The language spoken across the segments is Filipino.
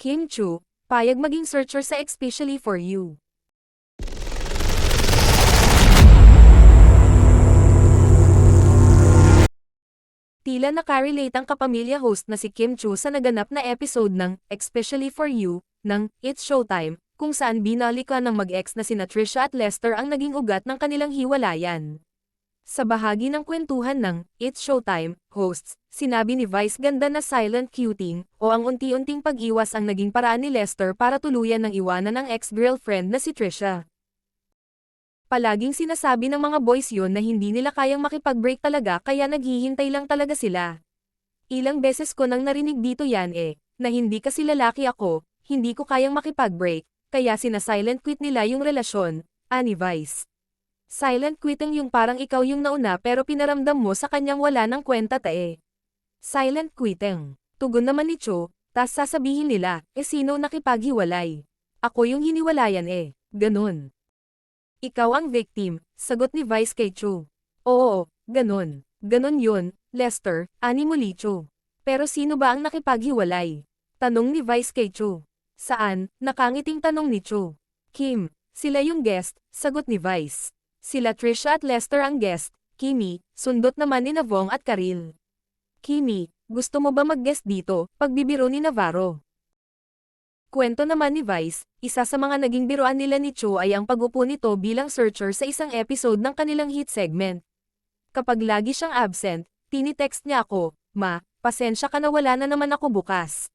Kim Chu, payag maging searcher sa Especially for You. Tila nakarelate ang kapamilya host na si Kim Chu sa naganap na episode ng Especially for You ng It's Showtime, kung saan binalikan ng mag-ex na sina Trisha at Lester ang naging ugat ng kanilang hiwalayan. Sa bahagi ng kwentuhan ng It's Showtime hosts, sinabi ni Vice ganda na silent cuting o ang unti-unting pag-iwas ang naging paraan ni Lester para tuluyan ng iwanan ng ex-girlfriend na si Trisha. Palaging sinasabi ng mga boys yun na hindi nila kayang makipag-break talaga kaya naghihintay lang talaga sila. Ilang beses ko nang narinig dito yan na hindi kasi lalaki ako, hindi ko kayang makipag-break, kaya sina-silent quit nila yung relasyon, ani Vice. Silent quitting yung parang ikaw yung nauna pero pinaramdam mo sa kanyang wala ng kwenta Silent quitting. Tugon naman ni Cho, tas sasabihin nila, sino nakipaghiwalay? Ako yung hiniwalayan ganun. Ikaw ang victim, sagot ni Vice kay Cho. Oo, ganun. Ganun yun, Lester, ani muli Cho. Pero sino ba ang nakipaghiwalay? Tanong ni Vice kay Cho. Saan? Nakangiting tanong ni Cho. Kim, sila yung guest, sagot ni Vice. Sila Trisha at Lester ang guest, Kimi, sundot naman ni Navong at Karil. Kimi, gusto mo ba mag-guest dito? Pagbibiro ni Navarro. Kwento naman ni Vice, isa sa mga naging biruan nila ni Cho ay ang pag-upo nito bilang searcher sa isang episode ng kanilang hit segment. Kapag lagi siyang absent, tinitext niya ako, Ma, pasensya ka na wala na naman ako bukas.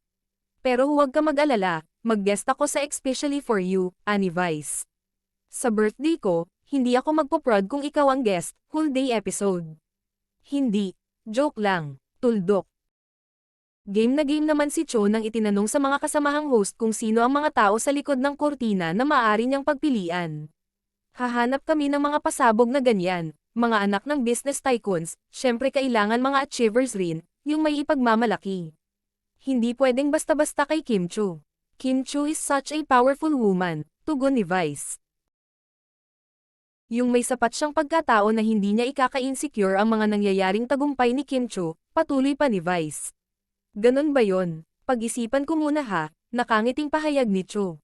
Pero huwag ka mag-alala, mag-guest ako sa Especially for You, ani Vice. Sa birthday ko, hindi ako magpo-prod kung ikaw ang guest, whole day episode. Hindi, joke lang, tuldok. Game na game naman si Cho nang itinanong sa mga kasamahang host kung sino ang mga tao sa likod ng kurtina na maaari niyang pagpilian. Hahanap kami ng mga pasabog na ganyan, mga anak ng business tycoons, syempre kailangan mga achievers rin, yung may ipagmamalaki. Hindi pwedeng basta-basta kay Kim Chu. Kim Chu is such a powerful woman, tugon ni Vice. Yung may sapat siyang pagkatao na hindi niya ikaka-insecure ang mga nangyayaring tagumpay ni Kim Chu, patuloy pa ni Vice. Ganon ba yon? Pag-isipan ko muna ha, nakangiting pahayag ni Cho.